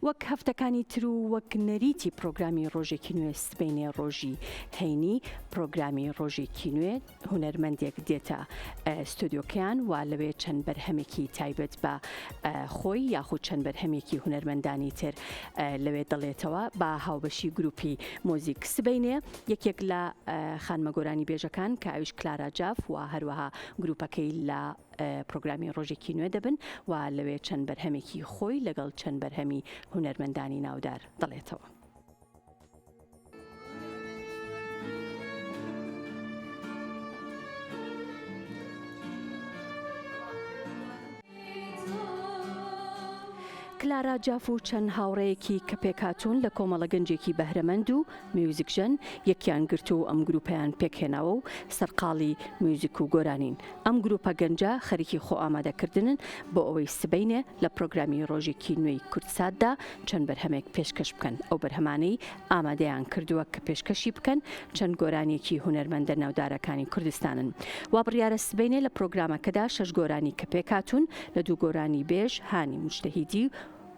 وەک هەفتەکانی تر و وەک نەریتی پرۆگرامی ڕۆژێکی نوێ سبەینێ ڕۆژی هەینی پرۆگرامی ڕۆژێکی نوێ هونەرمەندێک دێتە ستۆدیۆکەیان و لەوێ چەند بەرهەمێکی تایبەت بە خۆی یاخود چەند بەرهەمێکی هونەرمەندانی تر لەوێ دەڵێتەوە بە هاوبەشی گروپی مۆزیک سبەینێ یەکێک لە خانمە گۆرانی بێژەکان کە ئەویش کلارا جاف و هەروەها گروپەکەی لە پرۆگرامی ڕۆژێکی نوێ دەبن و لەوێ چەند بەرهەمێکی خۆی لەگەڵ چەند بەرهەمی هونەرمەندانی ناودار دەڵێتەوە. کلارا جاف و چەند هاوڕەیەکی کە پێکهاتوون لە کۆمەڵە گەنجێکی بەهرەمەند و میوزیکژەن یەکیان گرت و ئەم گروپیان پێکهێناوە و سەرقاڵی میوزیک و گۆرانین. ئەم گروپە گەنجە خەریکی خۆ ئامادەکردنن بۆ ئەوەی سبەینێ لە پرۆگرامی ڕۆژێکی نوێی کورتساتدا چەند بەرهەمێک پێشکەش بکەن. ئەو بەرهەمانەی ئامادەیان کردووە کە پێشکەشی بکەن چەند گۆرانێکی هونەرمەندە ناودارەکانی کوردستانن. وا بڕیارە سبەینێ لە پرۆگرامەکەدا 6 گۆرانی کە پێکهاتوون لە 2 گۆرانی بێژ هانی موجتەهیدی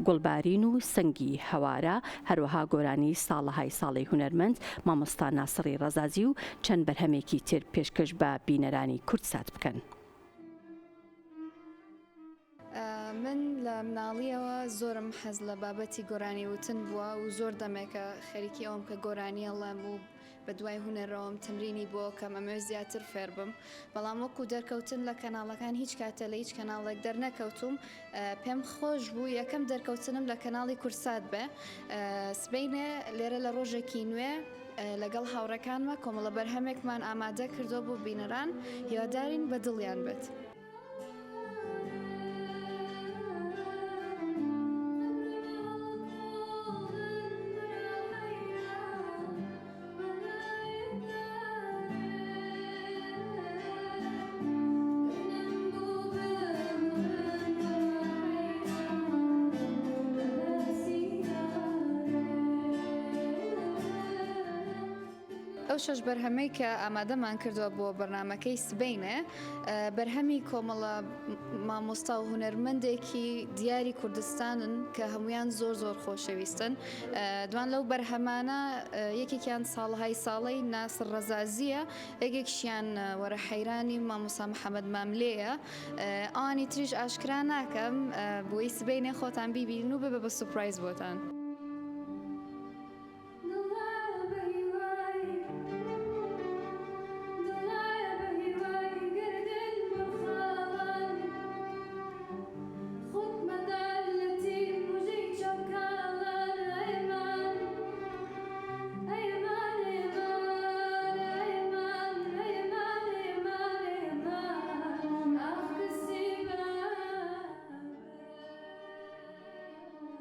گوڵبارین و سەنگی هەوارە هەروەها گۆرانی ساڵەهای ساڵی هونەرمەند مامۆستا ناسڕی ڕەزازی و چەند بەرهەمێکی تر پێشکەش بە بینەرانی کورتسات بکەن. من لە مناڵیەوە زۆرم حەز لە بابەتی گۆرانی وتن بووە و زۆر دەمێکە خەریکی ئەوم کە گۆرانیە لەم و بە دوای هونەرەوەم تمرینی بۆ کەم ئەمە زیاتر فێر بم. بەڵام وەکو دەرکەوتن لە کەناڵەکان هیچ کاتە لە هیچ کەناڵێک دەرنەکەوتوم. پێم خۆش بوو یەکەم دەرکەوتنم لە کەناڵی کورتسات بێ. سبەینێ لێرە لە ڕۆژێکی نوێ لەگەڵ هاوڕەکانمە کۆمەڵە بەرهەمێکمان ئامادە کردو بۆ بینەران هیوادارین بە دڵیان بێت. ئەو 6 بەرهەمەی کە ئامادەمان کردووە بۆ بەرنامەکەی سبەینێ بەرهەمی کۆمەڵە مامۆستا و هونەرمەندێکی دیاری کوردستانن کە هەمویان زۆر خۆشەویستن. دوان لەو بەرهەمانە یەکێکیان ساڵهای ساڵی ناسر ڕەزازیە، یەکێکشیان وەرە حەیرانی مامۆستا محەممەد ماملەیە. ئەوانی تریش ئاشکرا ناکەم بۆی سبەینێ خۆتان بیبین و ببە بە سوپرایز بۆتان.